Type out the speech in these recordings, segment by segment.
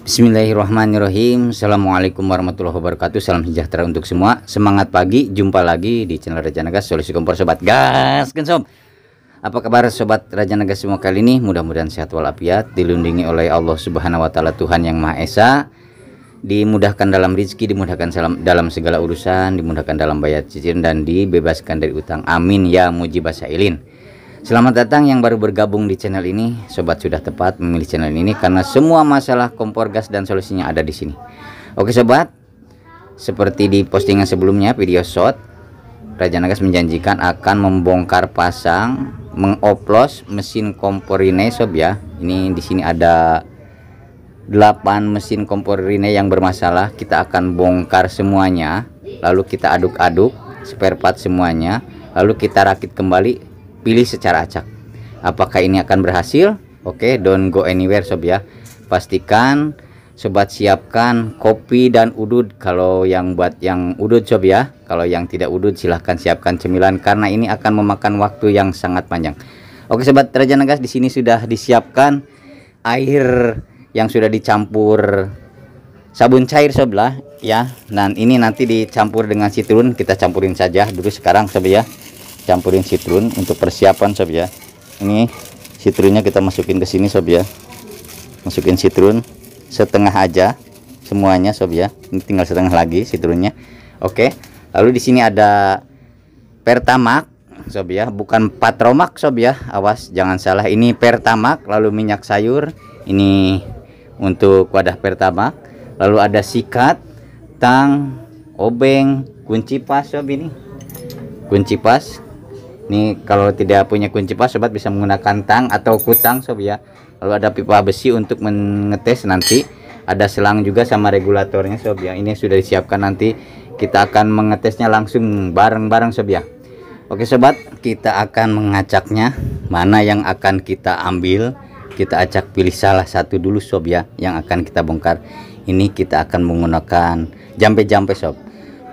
Bismillahirrahmanirrahim. Assalamualaikum warahmatullahi wabarakatuh. Salam sejahtera untuk semua. Semangat pagi. Jumpa lagi di channel Raja Nagas Solusi Kompor Sobat Gas kan sob. Apa kabar sobat Raja Nagas semua kali ini? Mudah-mudahan sehat walafiat, dilindungi oleh Allah Subhanahu wa taala, Tuhan yang Maha Esa. Dimudahkan dalam rezeki, dimudahkan dalam segala urusan, dimudahkan dalam bayar cicil, dan dibebaskan dari utang. Amin ya mujibah syailin. Selamat datang yang baru bergabung di channel ini. Sobat sudah tepat memilih channel ini karena semua masalah kompor gas dan solusinya ada di sini. Oke sobat, seperti di postingan sebelumnya video shot, Raja Nagas menjanjikan akan membongkar pasang, mengoplos mesin kompor Rinnai sob ya. Ini di sini ada 8 mesin kompor Rinnai yang bermasalah. Kita akan bongkar semuanya, lalu kita aduk-aduk spare part semuanya, lalu kita rakit kembali. Pilih secara acak. Apakah ini akan berhasil? Oke, don't go anywhere sob ya. Pastikan sobat siapkan kopi dan udud kalau yang buat yang udud sob ya. Kalau yang tidak udud silahkan siapkan cemilan karena ini akan memakan waktu yang sangat panjang. Oke sobat Raja Nagas, di sini sudah disiapkan air yang sudah dicampur sabun cair sob lah ya. Dan ini nanti dicampur dengan sitrun, kita campurin saja dulu sekarang sob ya. Campurin sitrun untuk persiapan sob ya. Ini sitrunnya kita masukin ke sini sob ya. Masukin sitrun setengah aja semuanya sob ya. Ini tinggal setengah lagi sitrunnya. Oke. Lalu di sini ada Pertamax sob ya, bukan Patromax sob ya. Awas jangan salah, ini Pertamax. Lalu minyak sayur ini untuk wadah Pertamax. Lalu ada sikat, tang, obeng, kunci pas sob ini. Kunci pas. Ini kalau tidak punya kunci pas sobat bisa menggunakan tang atau kutang sob ya. Lalu ada pipa besi untuk mengetes nanti. Ada selang juga sama regulatornya sob ya. Ini sudah disiapkan, nanti kita akan mengetesnya langsung bareng-bareng sob ya. Oke sobat, kita akan mengacaknya. Mana yang akan kita ambil, kita acak, pilih salah satu dulu sob ya yang akan kita bongkar. Ini kita akan menggunakan jampe-jampe sob.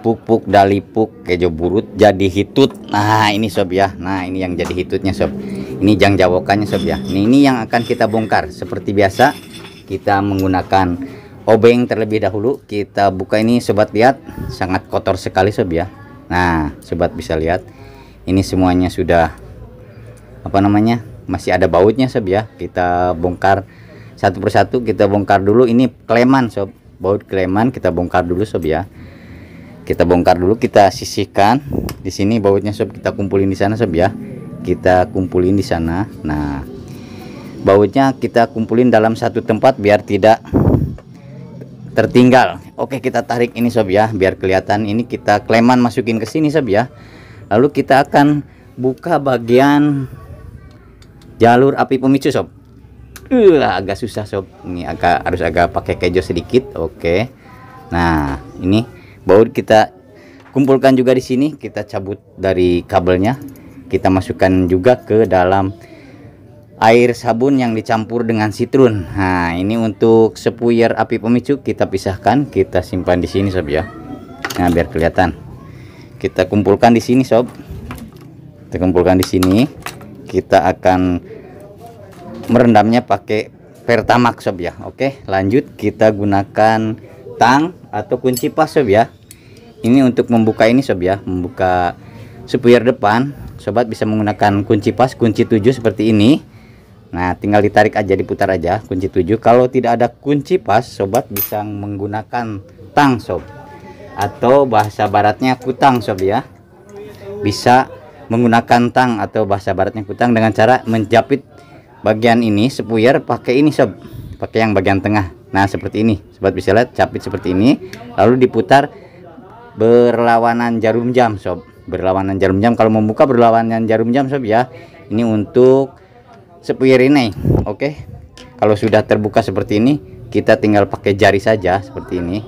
Puk-puk dalipuk kejo burut jadi hitut. Nah ini sob ya. Nah ini yang jadi hitutnya sob. Ini jang jawokannya sob ya. Ini yang akan kita bongkar. Seperti biasa kita menggunakan obeng terlebih dahulu. Kita buka ini sobat, lihat sangat kotor sekali sob ya. Nah sobat bisa lihat ini semuanya sudah apa namanya, masih ada bautnya sob ya. Kita bongkar satu persatu, kita bongkar dulu. Ini kleman sob, baut kleman kita bongkar dulu sob ya. Kita bongkar dulu, kita sisihkan di sini bautnya sob, kita kumpulin di sana sob ya. Kita kumpulin di sana. Nah, bautnya kita kumpulin dalam satu tempat biar tidak tertinggal. Oke, kita tarik ini sob ya biar kelihatan. Ini kita kleman masukin ke sini sob ya. Lalu kita akan buka bagian jalur api pemicu sob. Agak susah sob. Ini harus agak pakai kejo sedikit. Oke. Nah, ini baut kita kumpulkan juga di sini. Kita cabut dari kabelnya, kita masukkan juga ke dalam air sabun yang dicampur dengan sitrun. Nah ini untuk sepuyer api pemicu kita pisahkan, kita simpan di sini sob ya. Nah biar kelihatan, kita kumpulkan di sini sob. Kita kumpulkan di sini. Kita akan merendamnya pakai Pertamax sob ya. Oke, lanjut kita gunakan tang atau kunci pas sob ya. Ini untuk membuka ini sob ya, membuka sepuyer depan. Sobat bisa menggunakan kunci pas, kunci 7 seperti ini. Nah tinggal ditarik aja, diputar aja kunci 7. Kalau tidak ada kunci pas, sobat bisa menggunakan tang sob, atau bahasa baratnya kutang sob ya. Bisa menggunakan tang atau bahasa baratnya kutang dengan cara menjepit bagian ini sepuyer pakai ini sob, pakai yang bagian tengah. Nah seperti ini sobat bisa lihat, capit seperti ini, lalu diputar berlawanan jarum jam sob, berlawanan jarum jam. Kalau membuka berlawanan jarum jam sob ya. Ini untuk sepuyer ini. Oke, kalau sudah terbuka seperti ini, kita tinggal pakai jari saja seperti ini,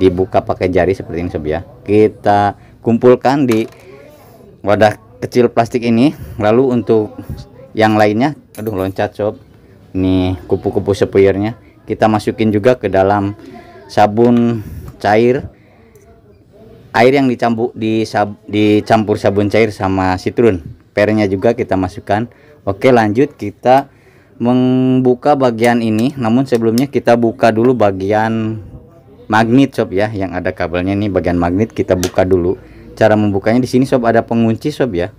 dibuka pakai jari seperti ini sob ya. Kita kumpulkan di wadah kecil plastik ini. Lalu untuk yang lainnya, aduh loncat sob, ini kupu-kupu sepuyernya kita masukin juga ke dalam sabun cair. Air yang dicampur sabun cair sama sitrun, pernya juga kita masukkan. Oke lanjut, kita membuka bagian ini, namun sebelumnya kita buka dulu bagian magnet sob ya, yang ada kabelnya nih. Bagian magnet kita buka dulu. Cara membukanya di sini sob ada pengunci sob ya.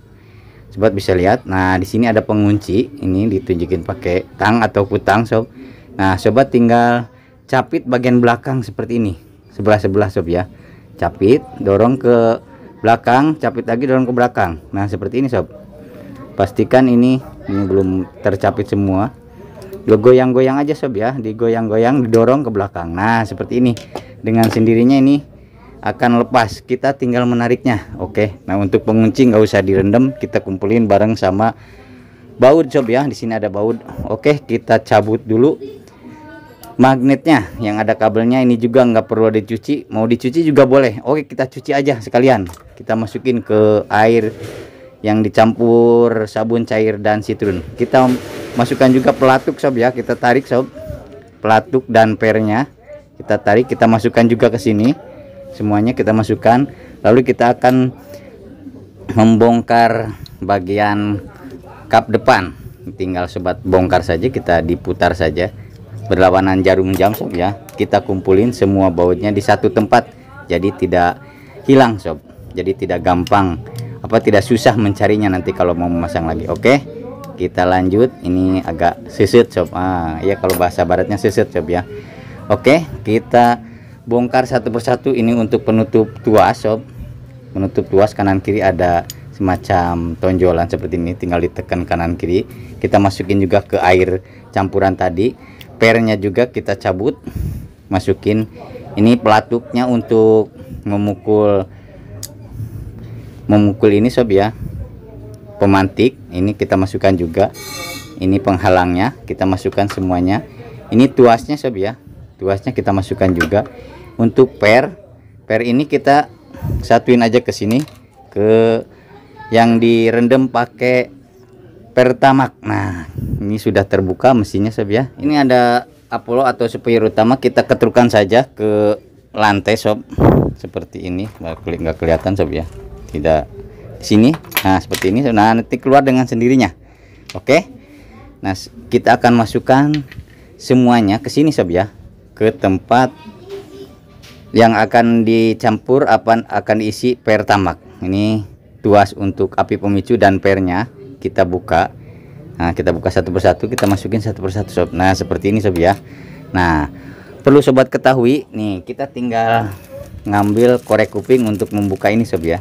Sobat bisa lihat. Nah, di sini ada pengunci. Ini ditunjukin pakai tang atau kutang sob. Nah, sobat tinggal capit bagian belakang seperti ini. Sebelah-sebelah sob ya. Capit, dorong ke belakang, capit lagi, dorong ke belakang. Nah, seperti ini sob. Pastikan ini belum tercapit semua. Goyang-goyang aja sob ya, digoyang-goyang, didorong ke belakang. Nah, seperti ini. Dengan sendirinya ini akan lepas, kita tinggal menariknya. Oke. Nah, untuk pengunci nggak usah direndam, kita kumpulin bareng sama baut sob ya. Di sini ada baut. Oke, kita cabut dulu magnetnya yang ada kabelnya. Ini juga nggak perlu dicuci, mau dicuci juga boleh. Oke, kita cuci aja sekalian. Kita masukin ke air yang dicampur sabun cair dan sitrun. Kita masukkan juga pelatuk sob ya, kita tarik sob, pelatuk dan pernya kita tarik, kita masukkan juga ke sini. Semuanya kita masukkan, lalu kita akan membongkar bagian kap depan. Tinggal sobat bongkar saja, kita diputar saja berlawanan jarum jam sob ya. Kita kumpulin semua bautnya di satu tempat, jadi tidak hilang sob, jadi tidak gampang tidak susah mencarinya nanti kalau mau memasang lagi. Oke, kita lanjut. Ini agak seset sob. Ya kalau bahasa baratnya seset sob ya. Oke, kita bongkar satu persatu. Ini untuk penutup tuas sob. Penutup tuas kanan kiri ada semacam tonjolan seperti ini, tinggal ditekan kanan kiri. Kita masukin juga ke air campuran tadi. Pernya juga kita cabut, masukin. Ini pelatuknya untuk memukul ini sob ya, pemantik. Ini kita masukkan juga. Ini penghalangnya kita masukkan semuanya. Ini tuasnya sob ya, tuasnya kita masukkan juga. Untuk per ini kita satuin aja ke sini, ke yang direndam pakai pertamak. Nah, ini sudah terbuka mesinnya sob ya. Ini ada Apollo atau supplier utama, kita ketukan saja ke lantai sob, seperti ini. Nggak kelihatan sob ya, tidak di sini. Nah, seperti ini. Nah, nanti keluar dengan sendirinya. Oke. Nah, kita akan masukkan semuanya ke sini sob ya, ke tempat yang akan dicampur, akan diisi pertamak. Ini tuas untuk api pemicu dan pernya kita buka. Nah, kita buka satu persatu, kita masukin satu persatu sob. Nah, seperti ini sob ya. Nah, perlu sobat ketahui nih, kita tinggal ngambil korek kuping untuk membuka ini sob ya,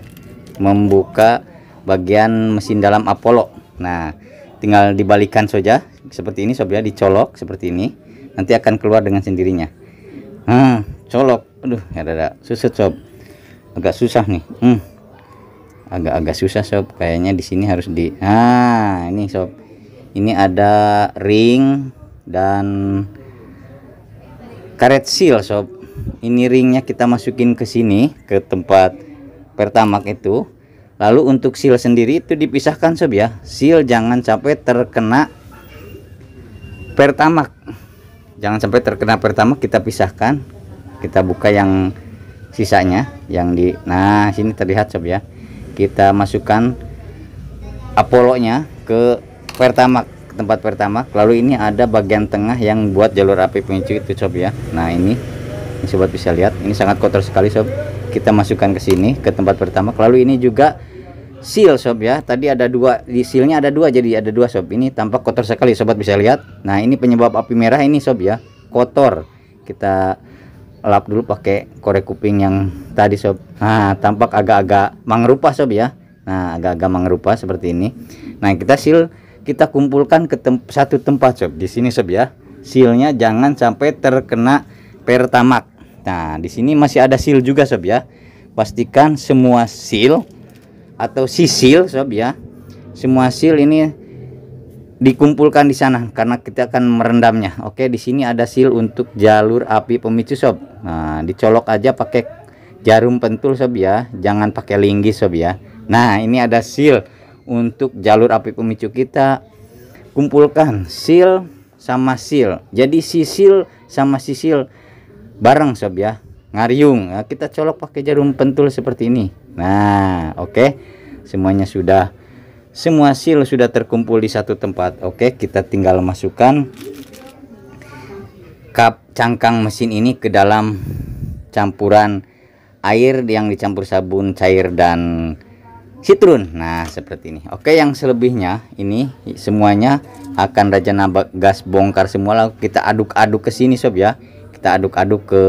membuka bagian mesin dalam Apollo. Nah, tinggal dibalikan saja seperti ini sob ya, dicolok seperti ini, nanti akan keluar dengan sendirinya. Colok, aduh ada susut sob, agak susah nih. Agak susah sob, kayaknya di sini harus ini sob, ini ada ring dan karet seal sob. Ini ringnya kita masukin ke sini, ke tempat pertamak itu. Lalu untuk seal sendiri itu dipisahkan sob ya. Seal jangan sampai terkena pertamak, jangan sampai terkena pertamak, kita pisahkan. Kita buka yang sisanya yang di, nah sini terlihat sob ya. Kita masukkan Apollo-nya ke pertamak, ke tempat pertamak. Lalu ini ada bagian tengah yang buat jalur api pemicu itu sob ya. Nah, ini sobat bisa lihat, ini sangat kotor sekali sob. Kita masukkan ke sini, ke tempat pertamak. Lalu ini juga seal sob ya. Tadi ada dua, di sealnya ada dua, jadi ada dua sob. Ini tampak kotor sekali, sobat bisa lihat. Nah, ini penyebab api merah ini sob ya, kotor. Kita lap dulu pakai korek kuping yang tadi sob. Nah, tampak agak-agak mengrupa sob ya. Nah, agak-agak mengrupa seperti ini. Nah, kita seal, kita kumpulkan ke satu tempat sob. Di sini sob ya. Sealnya jangan sampai terkena pertamak. Nah, di sini masih ada seal juga sob ya. Pastikan semua seal atau sisil sob ya, semua seal ini dikumpulkan di sana karena kita akan merendamnya. Oke, di sini ada seal untuk jalur api pemicu sob. Nah, dicolok aja pakai jarum pentul sob ya, jangan pakai linggis sob ya. Nah, ini ada seal untuk jalur api pemicu, kita kumpulkan seal sama seal. Jadi sisil sama sisil bareng sob ya, ngariung. Nah, kita colok pakai jarum pentul seperti ini. Nah, oke, semuanya sudah semua seal sudah terkumpul di satu tempat. Oke, kita tinggal masukkan kap cangkang mesin ini ke dalam campuran air yang dicampur sabun cair dan citron. Nah, seperti ini. Oke, yang selebihnya ini semuanya akan Raja Nagas bongkar semua, lalu kita aduk-aduk ke sini sob ya. Kita aduk-aduk ke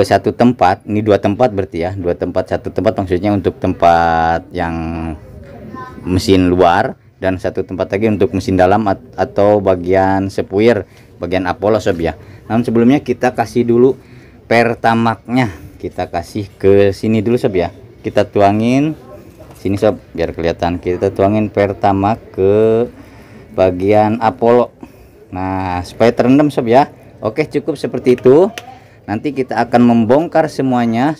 satu tempat. Ini dua tempat berarti ya, dua tempat. Satu tempat maksudnya untuk tempat yang mesin luar, dan satu tempat lagi untuk mesin dalam atau bagian sepuir, bagian Apollo sob ya. Namun sebelumnya kita kasih dulu pertamaknya, kita kasih ke sini dulu sob ya. Kita tuangin sini sob biar kelihatan, kita tuangin pertamak ke bagian Apollo. Nah, supaya terendam sob ya. Oke, cukup seperti itu. Nanti kita akan membongkar semuanya.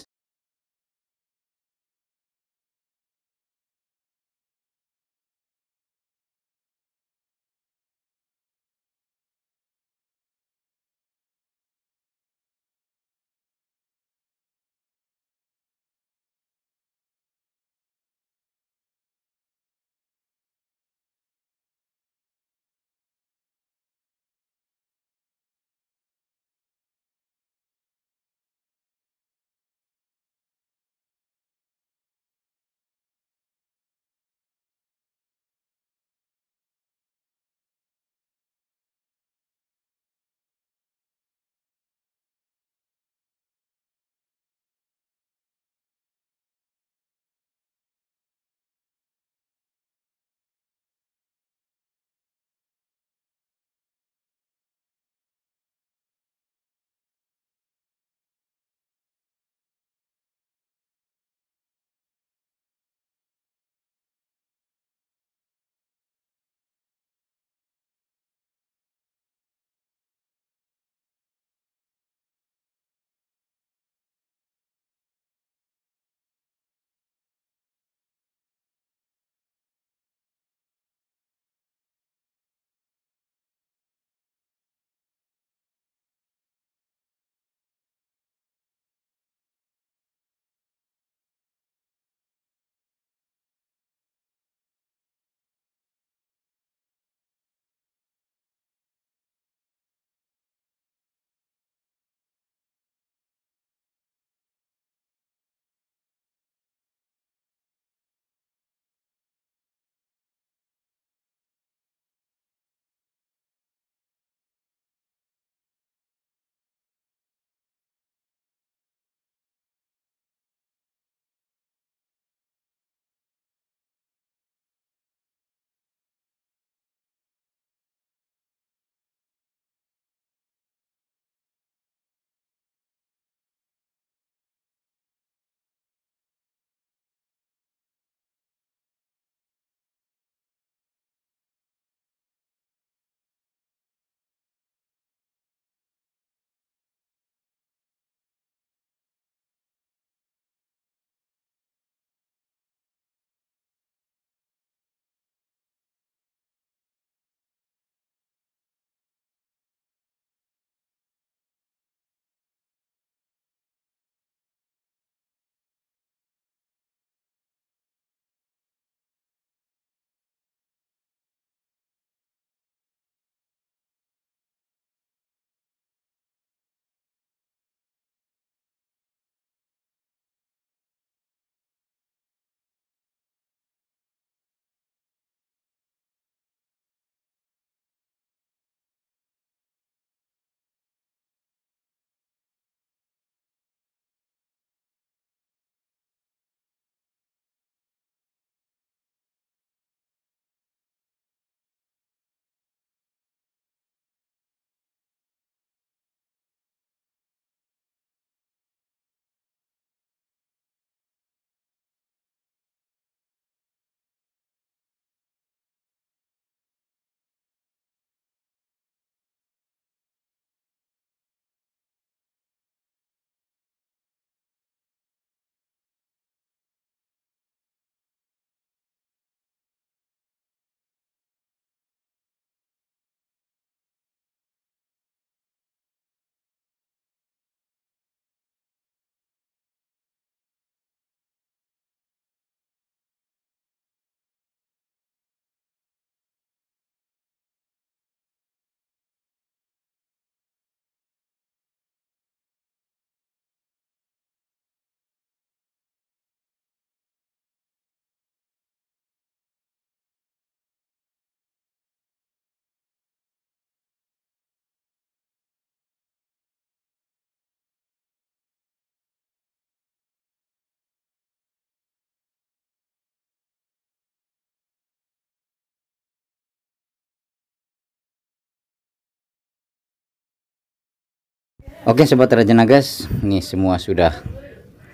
Oke sobat Raja Nagas, ini semua sudah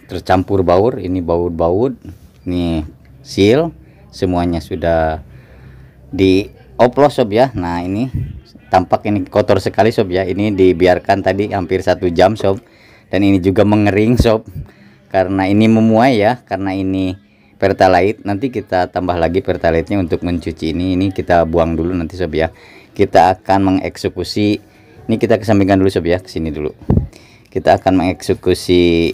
tercampur baur. Ini baut-baut, ini seal, semuanya sudah dioplos sob ya. Nah ini tampak ini kotor sekali sob ya. Ini dibiarkan tadi hampir 1 jam sob, dan ini juga mengering sob, karena ini memuai ya, karena ini pertalite. Nanti kita tambah lagi pertalite-nya untuk mencuci ini kita buang dulu nanti sob ya. Kita akan mengeksekusi ini, kita kesampingkan dulu sob ya, kesini dulu. Kita akan mengeksekusi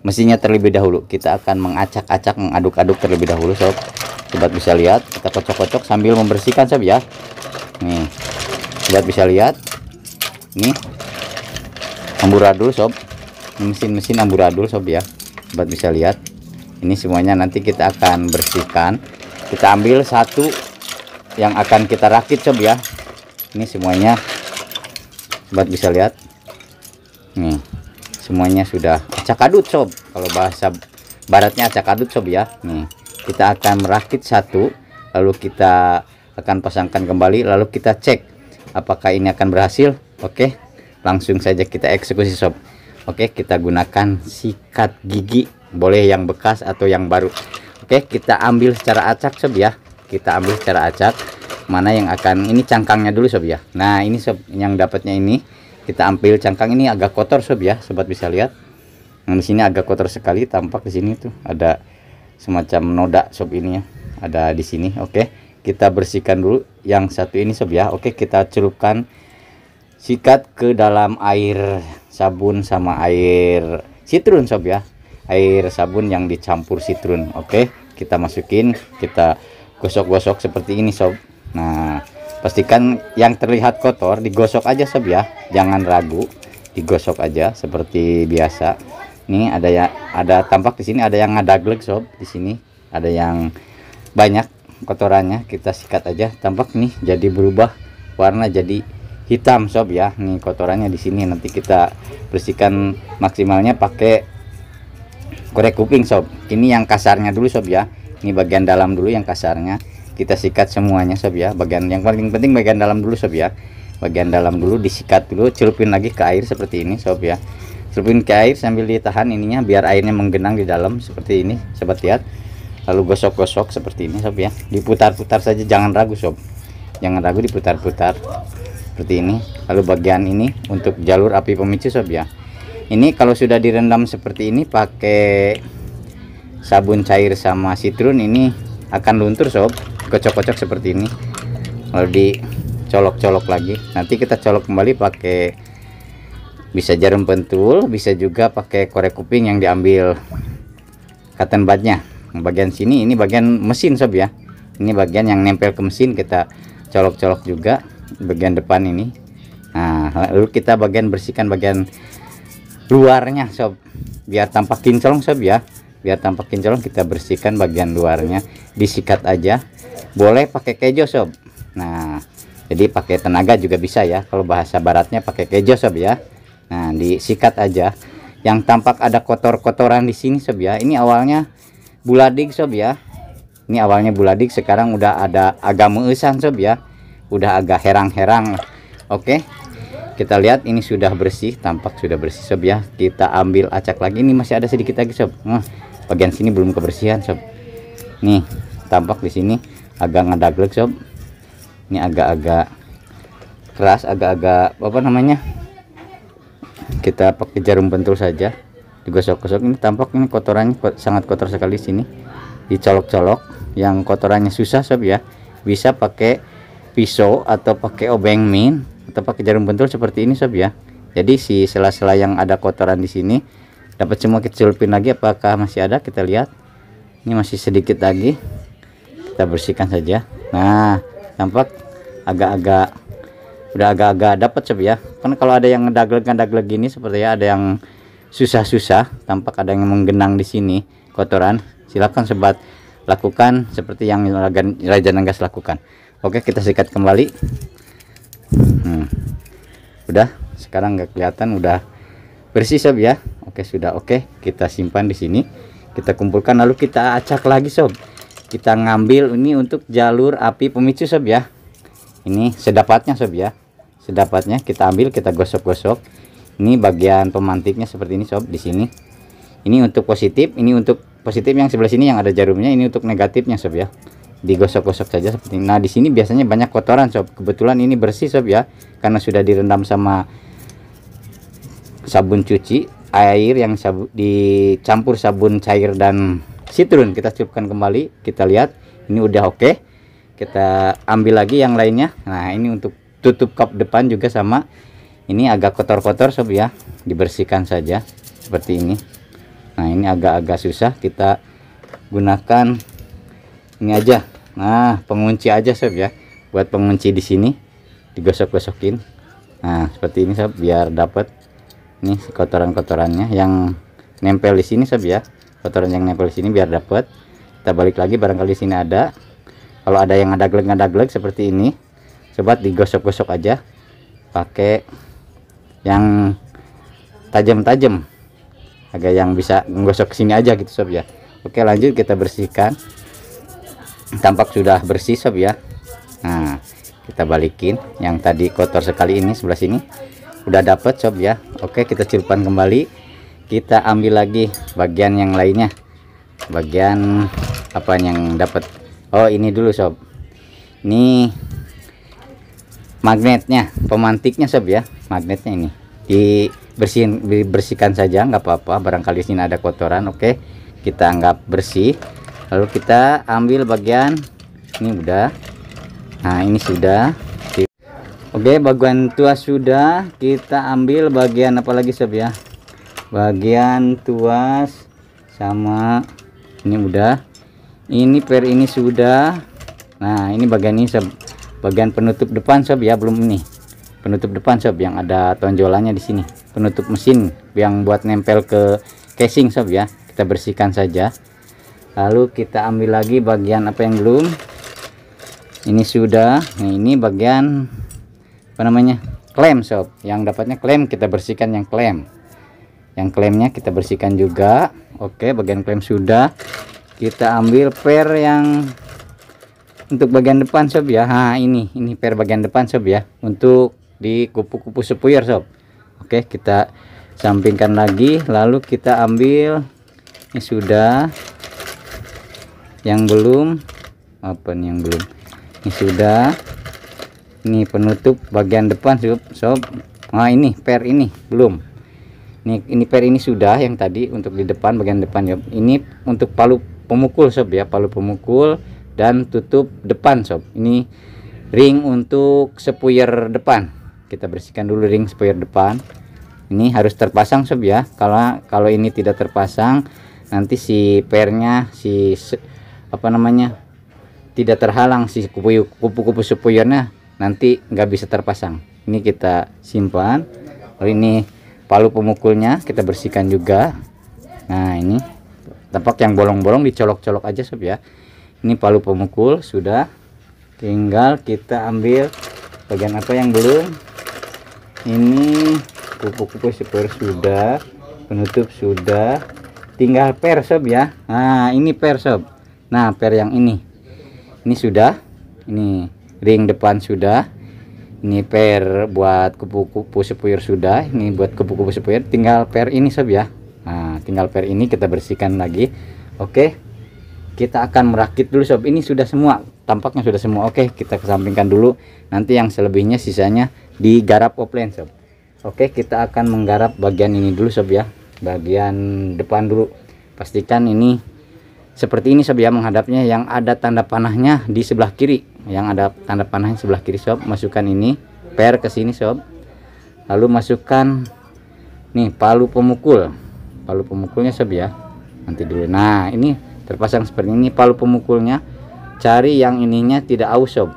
mesinnya terlebih dahulu. Kita akan mengacak-acak, mengaduk-aduk terlebih dahulu sob. Sobat bisa lihat, kita kocok-kocok sambil membersihkan sob ya. Nih, sobat bisa lihat, nih amburadul sob, mesin-mesin amburadul sob ya. Sobat bisa lihat, ini semuanya nanti kita akan bersihkan. Kita ambil satu yang akan kita rakit sob ya. Ini semuanya sobat bisa lihat, nih semuanya sudah acak adut sob, kalau bahasa baratnya acak adut sob ya. Nih kita akan merakit satu, lalu kita akan pasangkan kembali, lalu kita cek apakah ini akan berhasil. Oke, langsung saja kita eksekusi sob. Oke, kita gunakan sikat gigi, boleh yang bekas atau yang baru. Oke, kita ambil secara acak sob ya. Kita ambil secara acak, mana yang akan, ini cangkangnya dulu sob ya. Nah ini sob, yang dapatnya ini kita ambil cangkang, ini agak kotor sob ya. Sobat bisa lihat, nah di sini agak kotor sekali, tampak di sini tuh ada semacam noda sob, ini ya ada di sini. Oke, kita bersihkan dulu yang satu ini sob ya. Oke, kita celupkan sikat ke dalam air sabun sama air sitrun sob ya, air sabun yang dicampur sitrun. Oke, kita masukin, kita gosok-gosok seperti ini sob. Nah pastikan yang terlihat kotor digosok aja sob ya, jangan ragu, digosok aja seperti biasa. Ini ada ya, ada tampak di sini ada yang ngadaglek sob, di sini ada yang banyak kotorannya. Kita sikat aja, tampak nih jadi berubah warna jadi hitam sob ya. Nih kotorannya di sini, nanti kita bersihkan maksimalnya pakai korek kuping sob. Ini yang kasarnya dulu sob ya, ini bagian dalam dulu yang kasarnya kita sikat semuanya sob ya. Bagian yang paling penting bagian dalam dulu sob ya, bagian dalam dulu disikat dulu, celupin lagi ke air seperti ini sob ya. Celupin ke air sambil ditahan ininya biar airnya menggenang di dalam seperti ini sobat lihat. Lalu gosok-gosok seperti ini sob ya, diputar-putar saja, jangan ragu sob, jangan ragu, diputar-putar seperti ini. Lalu bagian ini untuk jalur api pemicu sob ya. Ini kalau sudah direndam seperti ini pakai sabun cair sama sitrun, ini akan luntur sob. Kocok-kocok seperti ini, lalu dicolok-colok lagi. Nanti kita colok kembali pakai bisa jarum pentul, bisa juga pakai korek kuping yang diambil cotton budnya. Bagian sini ini bagian mesin sob ya, ini bagian yang nempel ke mesin, kita colok-colok juga bagian depan ini. Nah lalu kita bagian bersihkan bagian luarnya sob, biar tampak kinclong sob ya, biar tampak kinclong kita bersihkan bagian luarnya, disikat aja, boleh pakai kejo sob. Nah jadi pakai tenaga juga bisa ya, kalau bahasa baratnya pakai kejo sob ya. Nah disikat aja, yang tampak ada kotor-kotoran di sini sob ya. Ini awalnya buladik sob ya, ini awalnya buladik, sekarang udah ada agak meusan sob ya, udah agak herang-herang. Oke, kita lihat ini sudah bersih, tampak sudah bersih sob ya. Kita ambil acak lagi, ini masih ada sedikit lagi sob. Nah bagian sini belum kebersihan sob, nih tampak di sini agak ngedaglek sob. Ini agak-agak keras, agak-agak apa namanya, kita pakai jarum pentul saja, digosok-gosok. Ini tampak ini kotorannya sangat kotor sekali sini, dicolok-colok. Yang kotorannya susah sob ya, bisa pakai pisau atau pakai obeng min atau pakai jarum pentul seperti ini sob ya. Jadi si sela-sela yang ada kotoran di sini dapat semua kita celupin lagi. Apakah masih ada? Kita lihat, ini masih sedikit lagi, kita bersihkan saja. Nah tampak agak-agak udah agak-agak dapat sob ya. Kan kalau ada yang ngedaglek gini seperti ya, ada yang susah-susah, tampak ada yang menggenang di sini kotoran. Silakan sobat lakukan seperti yang Raja Nagas lakukan. Oke, kita sikat kembali. Udah, sekarang nggak kelihatan, udah bersih sob ya. Oke, sudah oke. Kita simpan di sini, kita kumpulkan, lalu kita acak lagi sob. Kita ngambil ini untuk jalur api pemicu sob ya. Ini sedapatnya sob ya, sedapatnya kita ambil, kita gosok-gosok. Ini bagian pemantiknya seperti ini sob, di sini. Ini untuk positif, ini untuk positif yang sebelah sini yang ada jarumnya, ini untuk negatifnya sob ya. Digosok-gosok saja seperti ini. Nah, di sini biasanya banyak kotoran sob. Kebetulan ini bersih sob ya, karena sudah direndam sama sabun cuci, air yang dicampur sabun cair dan citron. Kita celupkan kembali, kita lihat ini udah oke. Kita ambil lagi yang lainnya. Nah, ini untuk tutup kap depan juga sama. Ini agak kotor-kotor sob ya, dibersihkan saja seperti ini. Nah, ini agak-agak susah, kita gunakan ini aja. Nah, pengunci aja sob ya, buat pengunci di sini digosok-gosokin. Nah, seperti ini sob, biar dapat nih kotoran-kotorannya yang nempel di sini sob ya. Kotoran yang nempel di sini biar dapat. Kita balik lagi, barangkali di sini ada. Kalau ada yang ngadaglek seperti ini, sobat digosok-gosok aja pakai yang tajam-tajam, agak yang bisa menggosok ke sini aja gitu sob ya. Oke, lanjut kita bersihkan. Tampak sudah bersih sob ya. Nah, kita balikin yang tadi kotor sekali, ini sebelah sini udah dapet sob ya. Oke, kita celupkan kembali, kita ambil lagi bagian yang lainnya. Bagian apa yang dapat? Oh, ini dulu sob, ini magnetnya, pemantiknya sob ya. Magnetnya ini dibersihkan saja, nggak apa-apa, barangkali sini ada kotoran. Oke, kita anggap bersih. Lalu kita ambil bagian ini udah. Nah, ini sudah. Oke, bagian tuas sudah. Kita ambil bagian apa lagi sob ya, bagian tuas sama ini udah. Ini per ini sudah. Nah, ini bagian ini sob, bagian penutup depan sob ya, belum ini penutup depan sob yang ada tonjolannya di sini, penutup mesin yang buat nempel ke casing sob ya. Kita bersihkan saja. Lalu kita ambil lagi bagian apa yang belum, ini sudah. Nah, ini bagian apa namanya, klem sob, yang dapatnya klem, kita bersihkan yang klem, yang klemnya kita bersihkan juga. Oke, bagian klem sudah. Kita ambil per yang untuk bagian depan sob ya. Nah, ini per bagian depan sob ya, untuk di kupu-kupu spuyer sob. Oke, kita sampingkan lagi, lalu kita ambil ini sudah. Yang belum apa nih, yang belum ini sudah. Ini penutup bagian depan sob. Nah, ini per ini belum. Ini per ini sudah, yang tadi untuk di depan, bagian depan ya. Ini untuk palu pemukul sob ya, palu pemukul dan tutup depan sob. Ini ring untuk spuyer depan. Kita bersihkan dulu ring spuyer depan. Ini harus terpasang sob ya. Kalau ini tidak terpasang, nanti si pernya, si apa namanya, tidak terhalang, si kupu-kupu spuyernya nanti nggak bisa terpasang. Ini kita simpan. Lalu ini palu pemukulnya kita bersihkan juga. Nah, ini tampak yang bolong-bolong dicolok-colok aja sob ya. Ini palu pemukul sudah, tinggal kita ambil bagian apa yang belum. Ini kupu-kupu spuyer sudah, penutup sudah, tinggal per sob ya. Nah, ini per sob. Nah, per yang ini sudah. Ini ring depan sudah. Ini per buat kupu-kupu spuyer sudah. Ini buat kupu-kupu spuyer, tinggal per ini sob ya. Nah, tinggal per ini kita bersihkan lagi. Oke, kita akan merakit dulu sob. Ini sudah semua, tampaknya sudah semua. Oke, kita kesampingkan dulu, nanti yang selebihnya sisanya digarap offline sob. Oke, kita akan menggarap bagian ini dulu sob ya, bagian depan dulu. Pastikan ini seperti ini sob ya, menghadapnya, yang ada tanda panahnya di sebelah kiri, yang ada tanda panahnya sebelah kiri sob. Masukkan ini per ke sini sob, lalu masukkan nih palu pemukul, palu pemukulnya sob ya, nanti dulu. Nah, ini terpasang seperti ini palu pemukulnya. Cari yang ininya tidak aus sob.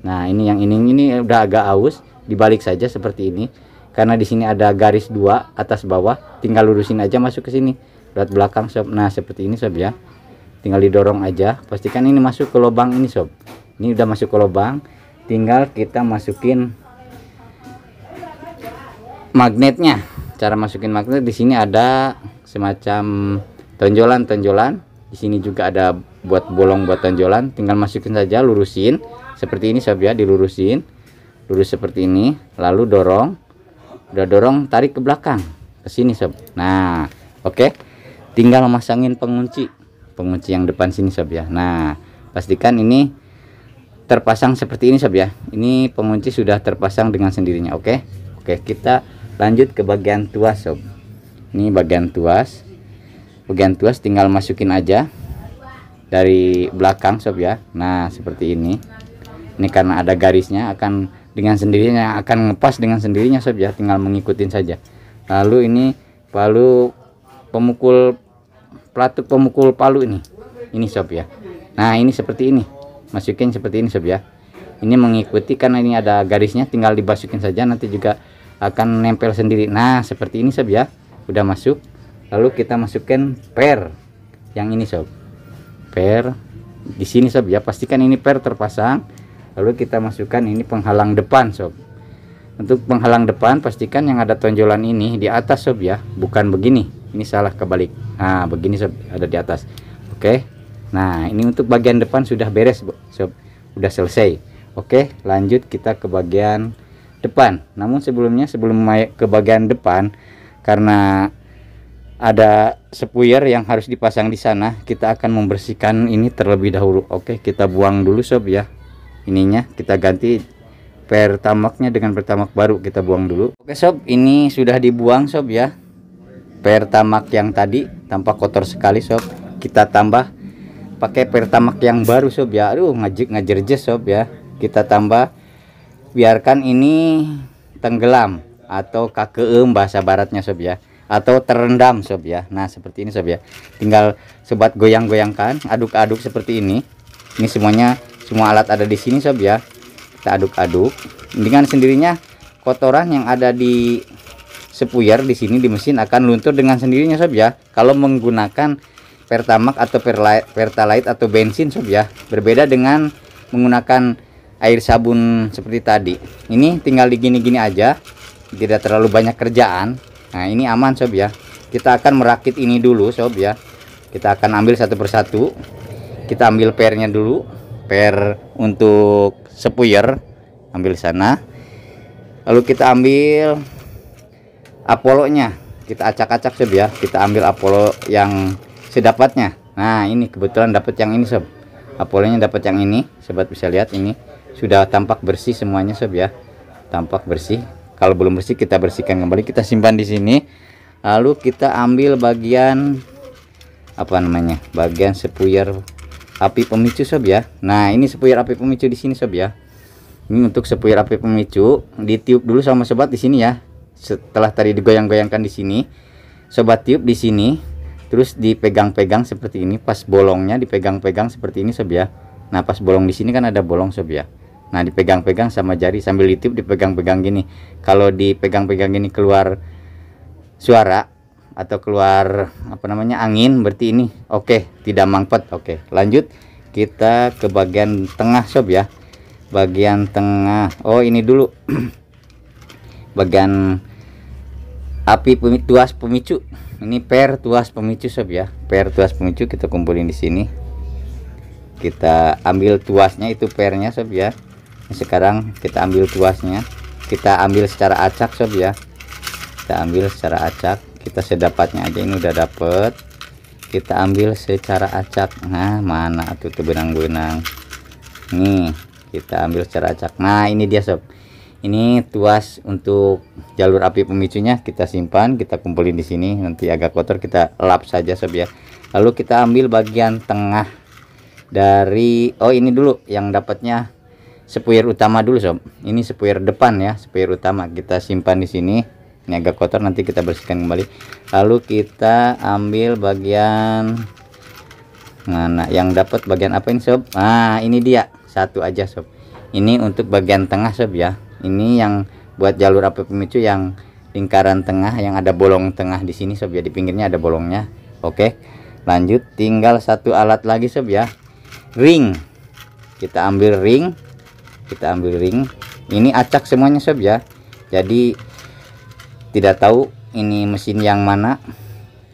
Nah, ini yang ini udah agak aus, dibalik saja seperti ini, karena di sini ada garis dua atas bawah, tinggal lurusin aja masuk ke sini lewat belakang sob. Nah, seperti ini sob ya, tinggal didorong aja, pastikan ini masuk ke lubang ini sob. Ini udah masuk ke lubang, tinggal kita masukin magnetnya. Cara masukin magnet, di sini ada semacam tonjolan-tonjolan, di sini juga ada buat bolong buat tonjolan, tinggal masukin saja, lurusin seperti ini sob ya, dilurusin, lurus seperti ini, lalu dorong. udah dorong, tarik ke belakang ke sini sob. Nah oke, tinggal masangin pengunci yang depan sini sob ya. Nah pastikan ini terpasang seperti ini sob ya. Ini pengunci sudah terpasang dengan sendirinya. Oke, kita lanjut ke bagian tuas sob. Ini bagian tuas tinggal masukin aja dari belakang sob ya. Nah seperti ini karena ada garisnya akan dengan sendirinya akan ngepas dengan sendirinya sob ya, tinggal mengikutin saja. Lalu ini palu pelatuk pemukul palu ini sob ya. Nah ini seperti ini, masukin seperti ini sob ya. Ini mengikuti karena ini ada garisnya, tinggal dimasukin saja, nanti juga akan nempel sendiri. Nah seperti ini sob ya, udah masuk. Lalu kita masukkan per yang ini sob, per di sini sob ya, pastikan ini per terpasang. Lalu kita masukkan ini penghalang depan sob. Untuk penghalang depan pastikan yang ada tonjolan ini di atas sob ya, bukan begini, ini salah kebalik. Nah begini sob, ada di atas. Oke, nah ini untuk bagian depan sudah beres sob, udah selesai. Oke, lanjut kita ke bagian depan. Namun sebelum ke bagian depan, karena ada sepuyer yang harus dipasang di sana, kita akan membersihkan ini terlebih dahulu. Oke, kita buang dulu sob ya, ininya kita ganti pertamaknya dengan pertamak baru, kita buang dulu. Oke sob, ini sudah dibuang sob ya, pertamak yang tadi tampak kotor sekali sob. Kita tambah pakai pertamak yang baru sob ya. Aduh ngajerjes sob ya. Kita tambah, biarkan ini tenggelam atau kakeem bahasa baratnya sob ya, atau terendam sob ya. Nah seperti ini sob ya, tinggal sobat goyang-goyangkan, aduk-aduk seperti ini. Ini semua alat ada di sini sob ya. Kita aduk-aduk dengan sendirinya, kotoran yang ada di sepuyer di sini di mesin akan luntur dengan sendirinya sob ya. Kalau menggunakan pertamak atau pertalite atau bensin sob ya, berbeda dengan menggunakan air sabun seperti tadi. Ini tinggal digini-gini aja, tidak terlalu banyak kerjaan. Nah ini aman sob ya. Kita akan merakit ini dulu sob ya. Kita akan ambil satu persatu. Kita ambil pernya dulu, per untuk sepuyer ambil sana. Lalu kita ambil apolonya, kita acak-acak sob ya. Kita ambil apolo yang sedapatnya. Nah ini kebetulan dapat yang ini sob, apolonya dapat yang ini. Sobat bisa lihat ini sudah tampak bersih semuanya sob ya, tampak bersih. Kalau belum bersih kita bersihkan kembali, kita simpan di sini. Lalu kita ambil bagian apa namanya, bagian sepuyer api pemicu sob ya. Nah ini sepuyer api pemicu di sini sob ya. Ini untuk sepuyer api pemicu ditiup dulu sama sobat di sini ya. Setelah tadi digoyang-goyangkan di sini, sobat tiup di sini, terus dipegang-pegang seperti ini. Pas bolongnya dipegang-pegang seperti ini sob ya. Nah pas bolong di sini kan ada bolong sob ya. Nah dipegang-pegang sama jari sambil ditiup, dipegang-pegang gini. Kalau dipegang-pegang gini keluar suara atau keluar apa namanya angin, berarti ini oke, tidak mangpet. Oke, lanjut kita ke bagian tengah sob ya. Bagian tengah, oh ini dulu bagian api tuas pemicu. Ini per tuas pemicu sob ya, per tuas pemicu kita kumpulin di sini. Kita ambil tuasnya, itu pernya sob ya. Sekarang kita ambil tuasnya, kita ambil secara acak sob ya. Kita ambil secara acak, kita sedapatnya aja, ini udah dapet. Kita ambil secara acak. Nah mana tuh benang-benang, nih kita ambil secara acak. Nah ini dia sob, ini tuas untuk jalur api pemicunya. Kita simpan, kita kumpulin di sini. Nanti agak kotor kita lap saja sob ya. Lalu kita ambil bagian tengah dari, oh ini dulu yang dapatnya sepuyer utama dulu sob. Ini sepuyer depan ya, sepuyer utama kita simpan di sini. Ini agak kotor, nanti kita bersihkan kembali. Lalu kita ambil bagian mana yang dapat bagian apa ini sob. Nah ini dia, satu aja sob. Ini untuk bagian tengah sob ya. Ini yang buat jalur api pemicu yang lingkaran tengah yang ada bolong tengah di sini sob ya, di pinggirnya ada bolongnya. Oke, lanjut tinggal satu alat lagi sob ya, ring. Kita ambil ring, ini acak semuanya sob ya. Jadi tidak tahu ini mesin yang mana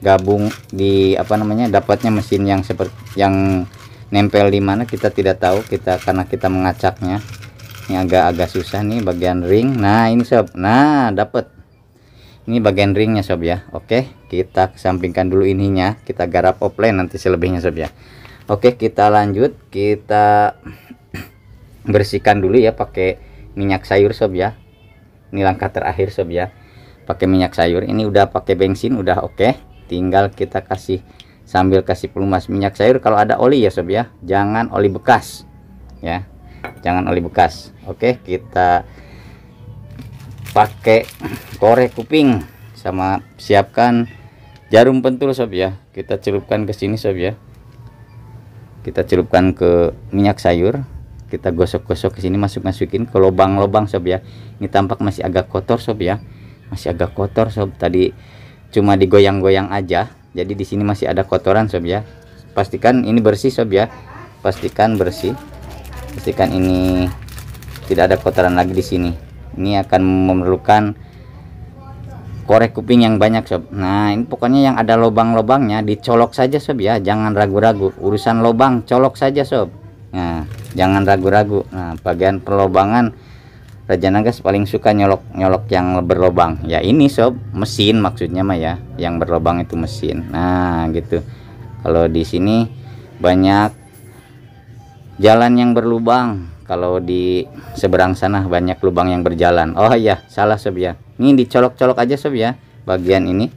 gabung di apa namanya, dapatnya mesin yang seperti yang nempel di mana kita tidak tahu, kita karena kita mengacaknya. Ini agak-agak susah nih bagian ring. Nah ini sob, nah dapat Ini bagian ringnya sob ya. Oke, kita kesampingkan dulu ininya, kita garap offline nanti selebihnya sob ya. Oke, kita lanjut, kita bersihkan dulu ya pakai minyak sayur sob ya. Ini langkah terakhir sob ya, pakai minyak sayur. Ini udah pakai bensin, udah oke. Tinggal kita kasih, sambil kasih pelumas minyak sayur. Kalau ada oli ya sob ya, jangan oli bekas ya, jangan oli bekas. Oke, kita pakai korek kuping sama siapkan jarum pentul sob ya. Kita celupkan ke sini sob ya, kita celupkan ke minyak sayur, kita gosok-gosok ke sini, masukin ke lubang-lubang sob ya. Ini tampak masih agak kotor sob ya, masih agak kotor sob, tadi cuma digoyang-goyang aja, jadi di sini masih ada kotoran sob ya. Pastikan ini bersih sob ya, pastikan bersih, pastikan ini tidak ada kotoran lagi di sini. Ini akan memerlukan korek kuping yang banyak sob. Nah, ini pokoknya yang ada lubang-lubangnya dicolok saja sob ya, jangan ragu-ragu. Urusan lubang colok saja sob. Nah, jangan ragu-ragu. Nah, bagian perlobangan Raja Nagas paling suka nyolok-nyolok yang berlubang. Ya ini sob, mesin maksudnya mah ya, yang berlubang itu mesin. Nah, gitu. Kalau di sini banyak jalan yang berlubang. Kalau di seberang sana banyak lubang yang berjalan. Oh iya, salah sob ya. Ini dicolok-colok aja sob ya. Bagian ini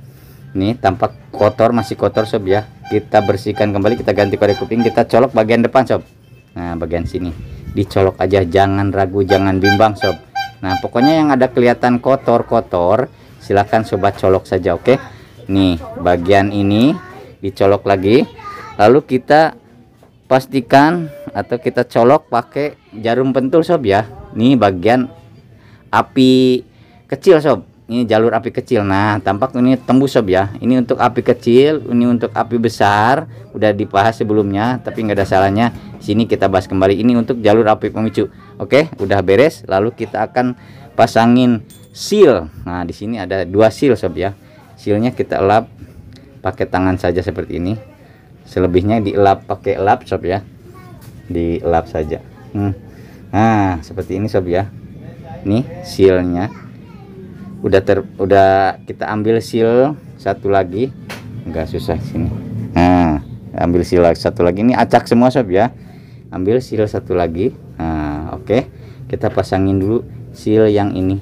tampak kotor, masih kotor sob ya. Kita bersihkan kembali, kita ganti korek kuping, kita colok bagian depan sob. Nah, bagian sini dicolok aja, jangan ragu, jangan bimbang sob. Nah, pokoknya yang ada kelihatan kotor-kotor silahkan sobat colok saja. Oke, nih bagian ini dicolok lagi, lalu kita pastikan atau kita colok pakai jarum pentul sob ya. Nih bagian api kecil sob, ini jalur api kecil. Nah, tampak ini tembus sob ya. Ini untuk api kecil, ini untuk api besar. Udah dibahas sebelumnya, tapi nggak ada salahnya. Sini kita bahas kembali. Ini untuk jalur api pemicu. Oke, udah beres. Lalu kita akan pasangin seal. Nah, di sini ada 2 seal sob ya. Sealnya kita elap pakai tangan saja seperti ini. Selebihnya dielap pakai elap sob ya, dielap saja. Nah, seperti ini sob ya. Nih sealnya udah kita ambil seal satu lagi, enggak susah sini. Nah, ambil seal satu lagi, ini acak semua sob ya. Ambil seal satu lagi. Nah, oke, kita pasangin dulu seal yang ini,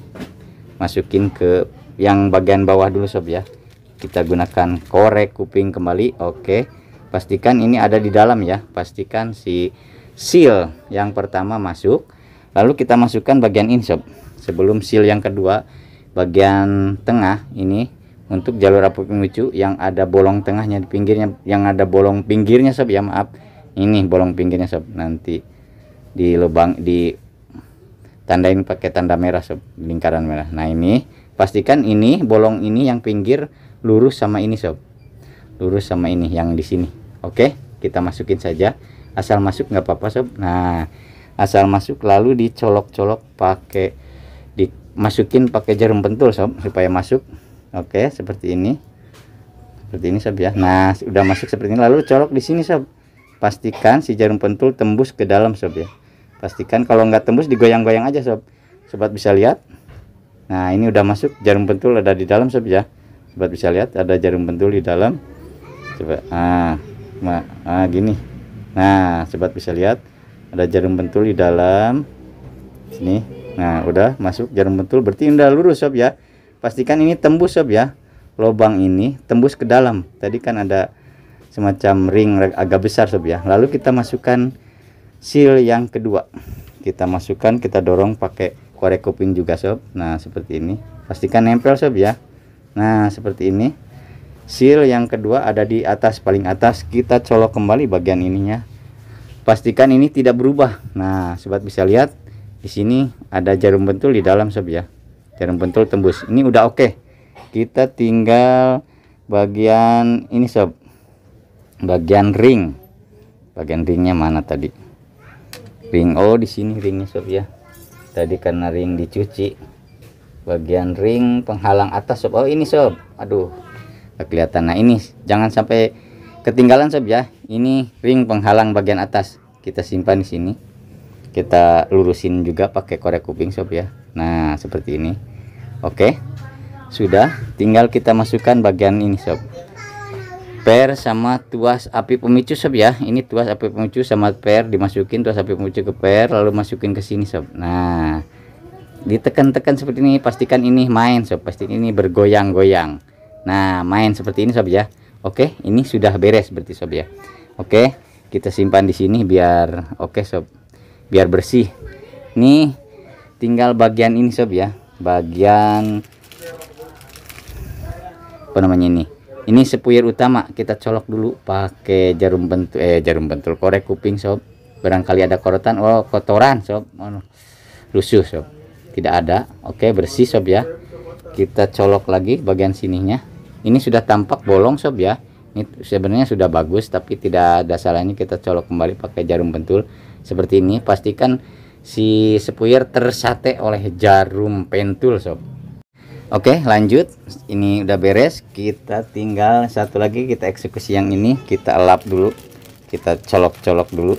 masukin ke yang bagian bawah dulu sob ya. Kita gunakan korek kuping kembali. Oke, pastikan ini ada di dalam ya, pastikan si seal yang pertama masuk, lalu kita masukkan bagian ini sob. Sebelum seal yang kedua, bagian tengah ini untuk jalur api pemicu yang ada bolong tengahnya di pinggirnya, yang ada bolong pinggirnya sob ya, maaf, ini bolong pinggirnya sob. Nanti di lubang di tandain pakai tanda merah sob, lingkaran merah. Nah, ini pastikan ini bolong ini yang pinggir lurus sama ini sob, lurus sama ini yang di sini. Oke, kita masukin saja, asal masuk nggak apa-apa sob. Nah, asal masuk lalu dicolok-colok pakai, dimasukin pakai jarum pentul sob supaya masuk. Oke, seperti ini sob ya. Nah, udah masuk seperti ini, lalu colok di sini sob. Pastikan si jarum pentul tembus ke dalam sob ya. Pastikan kalau nggak tembus digoyang-goyang aja sob. Sobat bisa lihat. Nah, ini udah masuk, jarum pentul ada di dalam sob ya. Sobat bisa lihat ada jarum pentul di dalam. Coba, gini. Nah, sobat bisa lihat ada jarum pentul di dalam sini. Nah, udah masuk jarum pentul, berarti udah lurus sob ya. Pastikan ini tembus sob ya, lubang ini tembus ke dalam. Tadi kan ada semacam ring agak besar sob ya. Lalu kita masukkan seal yang kedua, kita masukkan, kita dorong pakai korek kuping juga sob. Nah, seperti ini, pastikan nempel sob ya. Nah, seperti ini. Seal yang kedua ada di atas, paling atas. Kita colok kembali bagian ininya. Pastikan ini tidak berubah. Nah, sobat bisa lihat di sini ada jarum pentul di dalam sob ya. Jarum pentul tembus. Ini udah oke. Kita tinggal bagian ini sob. Bagian ring. Bagian ringnya mana tadi? Ring, oh di sini ringnya sob ya. Tadi karena ring dicuci. Bagian ring penghalang atas sob. Oh ini sob, aduh gak kelihatan. Nah, ini jangan sampai ketinggalan sob ya. Ini ring penghalang bagian atas, kita simpan di sini. Kita lurusin juga pakai korek kuping sob ya. Nah, seperti ini. Oke, Sudah, tinggal kita masukkan bagian ini sob, per sama tuas api pemicu sob ya. Ini tuas api pemicu sama per dimasukin, tuas api pemicu ke per, lalu masukin ke sini sob. Nah, ditekan-tekan seperti ini, pastikan ini main sob, pastikan ini bergoyang-goyang. Nah, main seperti ini sob ya. Oke, ini sudah beres berarti sob ya. Oke, kita simpan di sini biar oke sob, biar bersih. Nih tinggal bagian ini sob ya, bagian apa namanya ini sepuyer utama. Kita colok dulu pakai jarum bentul korek kuping sob. Barangkali ada kotoran sob, lusuh sob, tidak ada. Oke, bersih sob ya. Kita colok lagi bagian sininya. Ini sudah tampak bolong sob ya. Ini sebenarnya sudah bagus, tapi tidak ada salahnya kita colok kembali pakai jarum bentul seperti ini. Pastikan si sepuyer tersate oleh jarum pentul sob. Oke, lanjut. Ini udah beres, kita tinggal satu lagi, kita eksekusi yang ini. Kita elap dulu, kita colok-colok dulu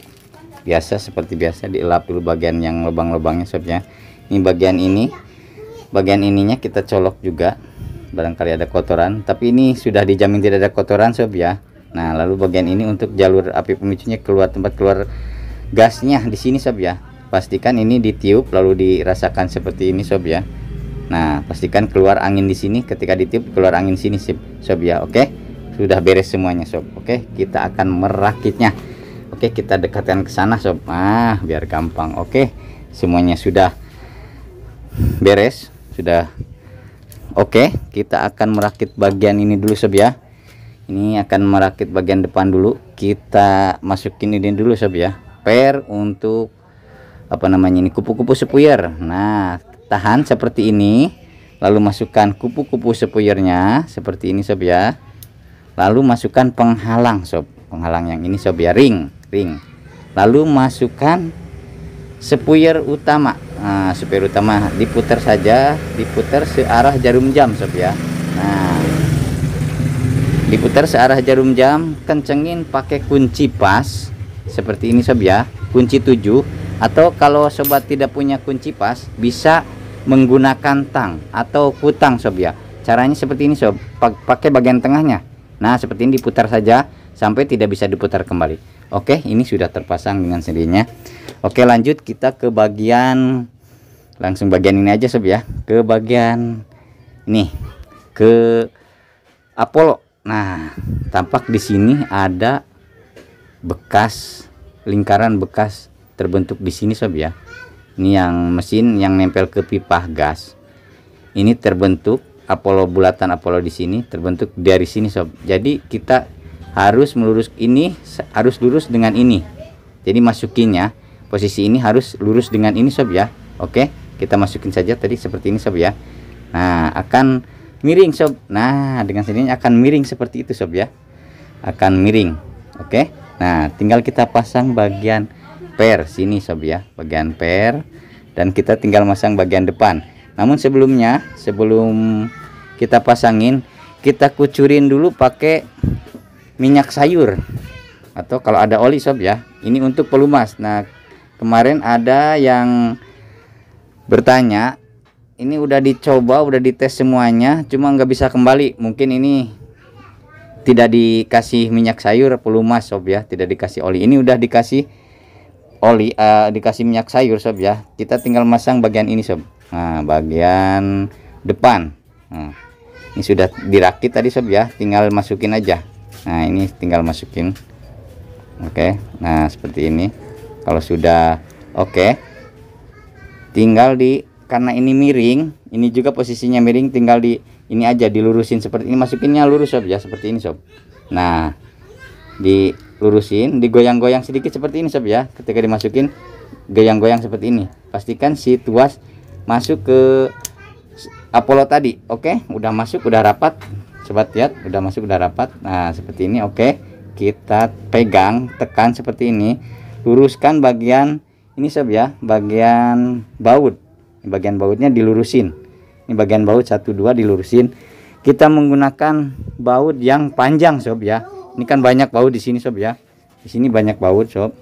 biasa, seperti biasa dielap dulu bagian yang lubang-lubangnya sob ya. Ini bagian ini, bagian ininya kita colok juga, barangkali ada kotoran, tapi ini sudah dijamin tidak ada kotoran sob ya. Nah, lalu bagian ini untuk jalur api pemicunya, keluar tempat keluar gasnya di sini sob ya. Pastikan ini ditiup lalu dirasakan seperti ini sob ya. Nah, pastikan keluar angin di sini, ketika ditiup keluar angin sini sob ya. Oke, sudah beres semuanya sob. Oke, kita akan merakitnya. Oke, kita dekatkan ke sana sob, biar gampang. Oke, semuanya sudah beres, sudah. Oke, kita akan merakit bagian ini dulu sob ya. Ini akan merakit bagian depan dulu. Kita masukin ini dulu sob ya, per untuk apa namanya ini, kupu-kupu sepuyer. Nah, tahan seperti ini, lalu masukkan kupu-kupu sepuyernya seperti ini sob ya. Lalu masukkan penghalang sob, penghalang yang ini sob ya, ring. Lalu masukkan sepuyer utama. Nah, sepuyer utama diputar saja, diputar searah jarum jam sob ya. Nah, diputar searah jarum jam, kencengin pakai kunci pas seperti ini sob ya, kunci 7. Atau kalau sobat tidak punya kunci pas, bisa menggunakan tang atau kutang sob ya. Caranya seperti ini sob, pakai bagian tengahnya. Nah, seperti ini diputar saja sampai tidak bisa diputar kembali. Oke, ini sudah terpasang dengan sendirinya. Oke, lanjut kita ke bagian, langsung bagian ini aja sob ya, ke bagian ini, ke Apollo. Nah, tampak di sini ada bekas lingkaran bekas terbentuk di sini sob ya. Ini yang mesin yang nempel ke pipa gas. Ini terbentuk Apollo, bulatan Apollo di sini terbentuk dari sini sob. Jadi kita harus melurus ini, harus lurus dengan ini. Jadi masukinnya posisi ini harus lurus dengan ini sob ya. Oke, kita masukin saja tadi seperti ini sob ya. Nah, akan miring sob. Nah, dengan sendirinya akan miring seperti itu sob ya. Akan miring. Oke. Nah, tinggal kita pasang bagian per sini sob ya, bagian per, dan kita tinggal masang bagian depan. Namun sebelumnya, sebelum kita pasangin, kita kucurin dulu pakai minyak sayur atau kalau ada oli sob ya. Ini untuk pelumas. Nah, kemarin ada yang bertanya, ini udah dicoba, udah dites semuanya, cuma nggak bisa kembali. Mungkin ini tidak dikasih minyak sayur pelumas sob ya, tidak dikasih oli. Ini udah dikasih oli, dikasih minyak sayur sob ya. Kita tinggal masang bagian ini sob. Nah, bagian depan. Nah, ini sudah dirakit tadi sob ya, tinggal masukin aja. Nah, ini tinggal masukin. Oke, nah seperti ini. Kalau sudah oke, tinggal karena ini miring, ini juga posisinya miring, tinggal ini aja dilurusin seperti ini. Masukinnya lurus sob ya, seperti ini sob. Nah, dilurusin, digoyang-goyang sedikit seperti ini sob ya. Ketika dimasukin, goyang-goyang seperti ini. Pastikan si tuas masuk ke Apollo tadi. Oke, udah masuk, udah rapat sobat, lihat udah masuk, udah rapat. Nah, seperti ini. Oke, kita pegang, tekan seperti ini, luruskan bagian ini sob ya, bagian baut. Bagian bautnya dilurusin. Ini bagian baut 1 2 dilurusin. Kita menggunakan baut yang panjang sob ya. Ini kan banyak baut di sini sob ya. Di sini banyak baut sob.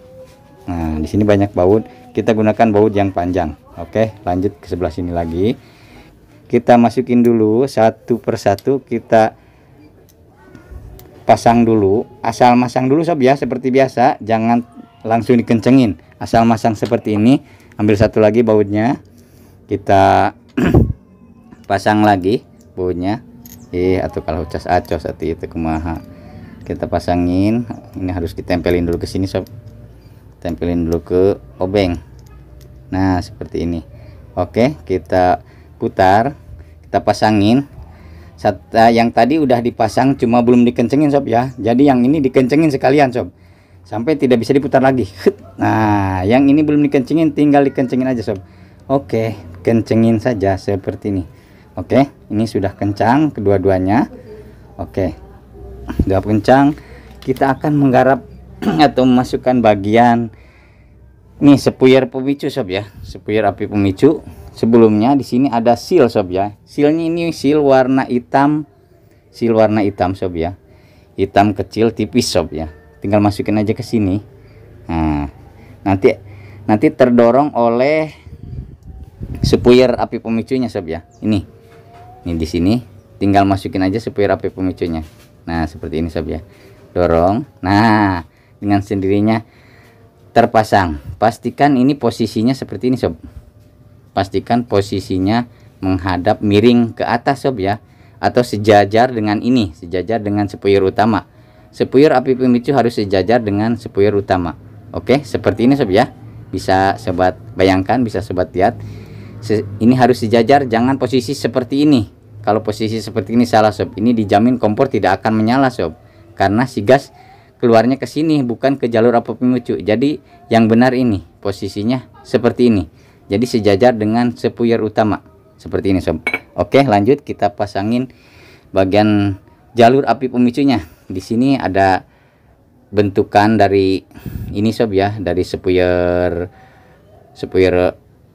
Nah, di sini banyak baut. Kita gunakan baut yang panjang. Oke, lanjut ke sebelah sini lagi. kita masukin dulu satu persatu, kita pasang dulu, asal masang dulu sob ya, seperti biasa, jangan langsung dikencengin, asal masang seperti ini. Ambil satu lagi bautnya, kita pasang lagi bautnya, atau kalau cas acos atau itu kumaha, kita pasangin. Ini harus ditempelin dulu ke sini sob, tempelin dulu ke obeng. Nah seperti ini. Oke, kita putar, kita pasangin. Yang tadi udah dipasang cuma belum dikencengin sob ya, jadi yang ini dikencengin sekalian sob, sampai tidak bisa diputar lagi. Nah yang ini belum dikencengin, tinggal dikencengin aja sob. Oke, kencengin saja seperti ini. Oke, ini sudah kencang kedua-duanya. Oke, sudah kencang. Kita akan menggarap atau memasukkan bagian nih sepuyer pemicu sob ya, sepuyer api pemicu. Sebelumnya di sini ada seal sob ya. Sealnya ini seal warna hitam, seal warna hitam sob ya, hitam kecil tipis sob ya. Tinggal masukin aja ke sini. Nah, nanti terdorong oleh sepuyer api pemicunya sob ya. Ini di sini tinggal masukin aja sepuyer api pemicunya. Nah seperti ini sob ya, dorong. Nah dengan sendirinya terpasang. Pastikan ini posisinya seperti ini sob, pastikan posisinya menghadap miring ke atas sob ya, atau sejajar dengan ini, sejajar dengan sepuyer utama. Sepuyer api pemicu harus sejajar dengan sepuyer utama. Oke, seperti ini sob ya, bisa sobat bayangkan, bisa sobat lihat. Ini harus sejajar, jangan posisi seperti ini. Kalau posisi seperti ini salah sob, ini dijamin kompor tidak akan menyala sob, karena si gas keluarnya ke sini bukan ke jalur api pemicu. Jadi yang benar ini posisinya seperti ini, jadi sejajar dengan sepuyer utama seperti ini sob. Oke, lanjut kita pasangin bagian jalur api pemicunya. Di sini ada bentukan dari ini sob ya, dari sepuyer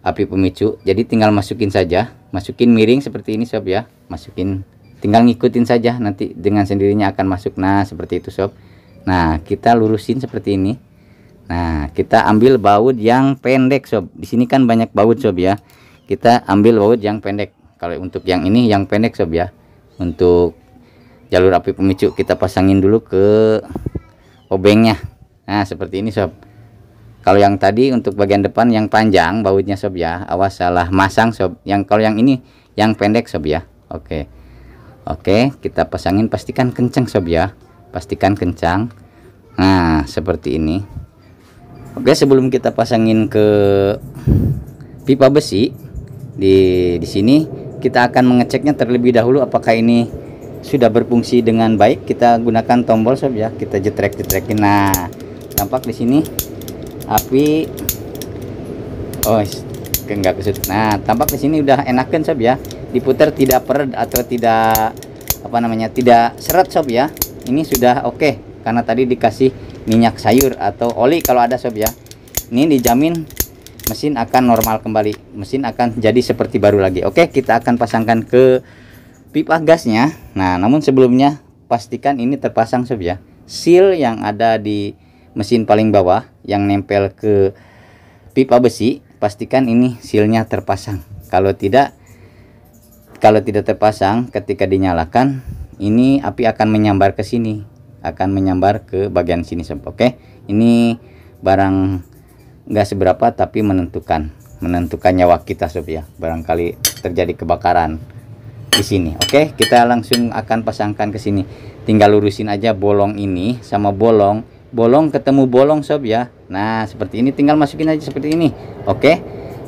api pemicu. Jadi tinggal masukin saja, masukin miring seperti ini sob ya, masukin, tinggal ngikutin saja, nanti dengan sendirinya akan masuk. Nah seperti itu sob. Nah kita lurusin seperti ini. Nah kita ambil baut yang pendek sob, di sini kan banyak baut sob ya, kita ambil baut yang pendek. Kalau untuk yang ini yang pendek sob ya, untuk jalur api pemicu kita pasangin dulu ke obengnya. Nah seperti ini sob. Kalau yang tadi untuk bagian depan yang panjang bautnya sob ya, awas salah masang sob. Kalau yang ini yang pendek sob ya. Oke, kita pasangin, pastikan kencang sob ya, pastikan kencang. Nah seperti ini. Oke, sebelum kita pasangin ke pipa besi di sini, kita akan mengeceknya terlebih dahulu apakah ini sudah berfungsi dengan baik. Kita gunakan tombol sob ya, kita jetrek-jetrekin. Nah tampak di sini api, enggak kesut. Nah tampak di sini udah enakan sob ya, diputar tidak peret atau tidak tidak seret sob ya. Ini sudah oke, karena tadi dikasih minyak sayur atau oli kalau ada sob ya. Ini dijamin mesin akan normal kembali, mesin akan jadi seperti baru lagi. Oke, kita akan pasangkan ke pipa gasnya. Nah namun sebelumnya pastikan ini terpasang sob ya, seal yang ada di mesin paling bawah yang nempel ke pipa besi, pastikan ini sealnya terpasang. Kalau tidak terpasang, ketika dinyalakan ini api akan menyambar ke sini, akan menyambar ke bagian sini sob. Oke, ini barang nggak seberapa tapi menentukan nyawa kita sob ya, barangkali terjadi kebakaran di sini. Oke, kita langsung akan pasangkan ke sini. Tinggal lurusin aja bolong ini sama bolong ketemu bolong sob ya. Nah seperti ini, tinggal masukin aja seperti ini. Oke,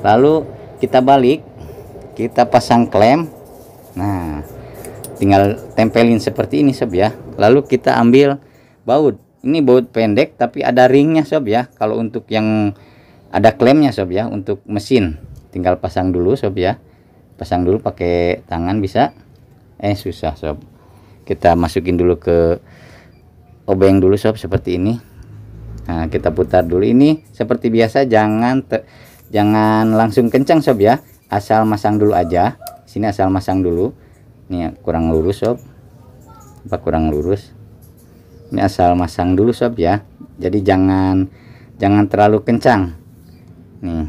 lalu kita balik, kita pasang klem. Nah tinggal tempelin seperti ini sob ya. Lalu kita ambil baut, ini baut pendek tapi ada ringnya sob ya. Kalau untuk yang ada klemnya sob ya, untuk mesin tinggal pasang dulu sob ya, pasang dulu pakai tangan bisa. Susah sob, kita masukin dulu ke obeng dulu sob seperti ini. Nah kita putar dulu ini seperti biasa, jangan langsung kencang sob ya, asal masang dulu aja. Sini asal masang dulu. Ini kurang lurus sob, kurang lurus. Ini asal masang dulu sob ya, jadi jangan terlalu kencang. Nih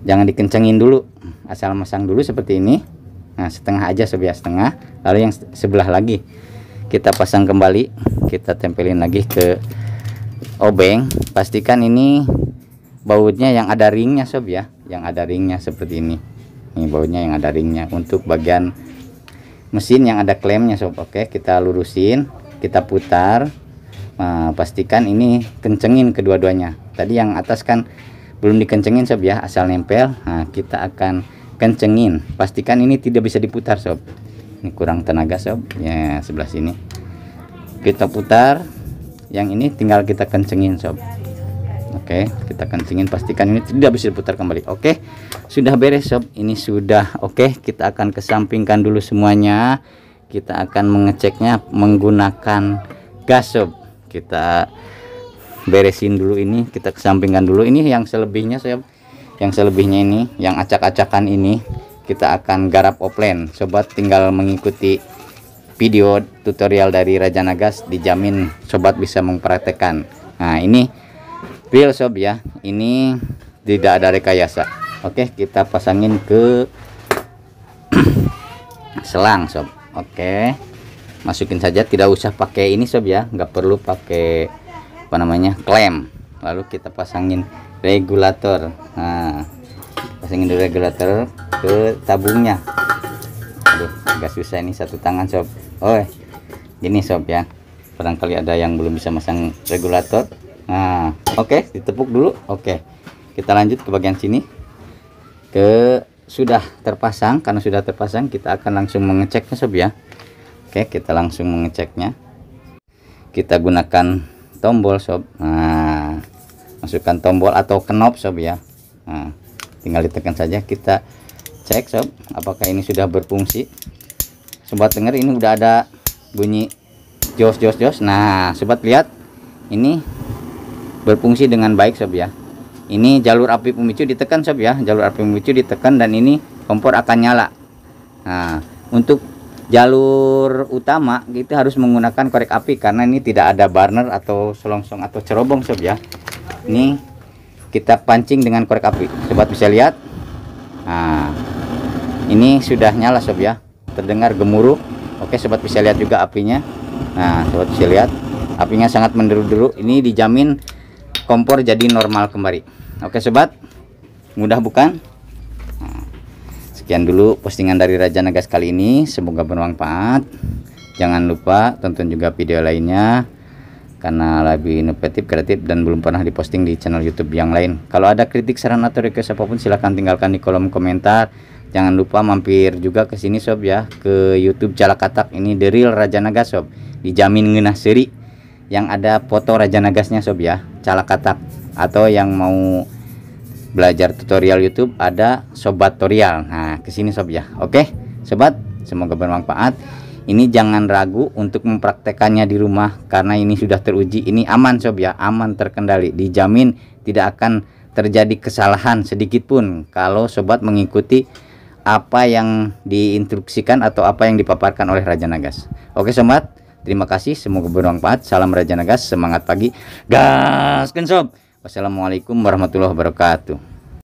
jangan dikencengin dulu, asal masang dulu seperti ini. Nah, setengah aja sob ya, setengah. Lalu yang sebelah lagi kita pasang kembali, kita tempelin lagi ke obeng. Pastikan ini bautnya yang ada ringnya sob ya, yang ada ringnya seperti ini. Ini bautnya yang ada ringnya untuk bagian mesin yang ada klemnya sob. Oke, kita lurusin, kita putar. Nah, pastikan ini kencengin kedua-duanya. Tadi yang atas kan belum dikencengin sob ya, asal nempel. Nah, kita akan kencengin. Pastikan ini tidak bisa diputar sob. Ini kurang tenaga sob ya, sebelah sini kita putar, yang ini tinggal kita kencengin sob. Oke, kita kencengin, pastikan ini tidak bisa diputar kembali. Oke, sudah beres sob, ini sudah oke. Kita akan kesampingkan dulu semuanya. Kita akan mengeceknya menggunakan gas sob. Kita beresin dulu ini, kita kesampingkan dulu. Ini yang selebihnya sob, yang selebihnya ini, yang acak-acakan ini kita akan garap offline. Sobat tinggal mengikuti video tutorial dari Raja Nagas, dijamin sobat bisa mempraktekkan. Nah, ini real sob ya, ini tidak ada rekayasa. Oke, kita pasangin ke selang sob. Oke, masukin saja, tidak usah pakai ini sob ya, nggak perlu pakai apa namanya klem. Lalu kita pasangin regulator. Nah, pasangin regulator ke tabungnya. Aduh, agak susah ini satu tangan sob. Oh, gini sob ya, barangkali ada yang belum bisa masang regulator. Nah, oke, ditepuk dulu. Oke, kita lanjut ke bagian sini. Sudah terpasang. Karena sudah terpasang, kita akan langsung mengeceknya sob ya. Oke, kita langsung mengeceknya. Kita gunakan tombol sob. Nah, masukkan tombol atau knob sob ya. Nah, tinggal ditekan saja. Kita cek sob, apakah ini sudah berfungsi. Sobat dengar, ini udah ada bunyi jos. Nah, sobat lihat, ini berfungsi dengan baik sob ya. Ini jalur api pemicu ditekan sob ya, jalur api pemicu ditekan dan ini kompor akan nyala. Nah, untuk jalur utama kita harus menggunakan korek api karena ini tidak ada burner atau selongsong atau cerobong sob ya. Ini kita pancing dengan korek api, sobat bisa lihat. Nah, ini sudah nyala sob ya, terdengar gemuruh. Oke, sobat bisa lihat juga apinya. Nah, sobat bisa lihat apinya sangat menderu-deru. Ini dijamin kompor jadi normal kembali. Oke sobat, mudah bukan? Nah, sekian dulu postingan dari Raja Nagas kali ini, semoga bermanfaat. Jangan lupa tonton juga video lainnya karena lebih inovatif, kreatif, dan belum pernah diposting di channel YouTube yang lain. Kalau ada kritik, saran, atau request apapun silahkan tinggalkan di kolom komentar. Jangan lupa mampir juga ke sini sob ya, ke YouTube Calakatak. Ini The Real Raja Nagas sob, dijamin ngeunah seuri. Yang ada foto Raja Nagasnya sob ya, Calakatak. Atau yang mau belajar tutorial YouTube, ada Sobat Tutorial. Nah, ke sini sob ya. Oke sobat, semoga bermanfaat. Ini jangan ragu untuk mempraktekannya di rumah karena ini sudah teruji. Ini aman sob ya, aman, terkendali, dijamin tidak akan terjadi kesalahan sedikit pun kalau sobat mengikuti apa yang diinstruksikan atau apa yang dipaparkan oleh Raja Nagas. Oke sobat, terima kasih, semoga bermanfaat. Salam Raja Nagas, semangat pagi, gaskeun sob. Wassalamualaikum warahmatullahi wabarakatuh.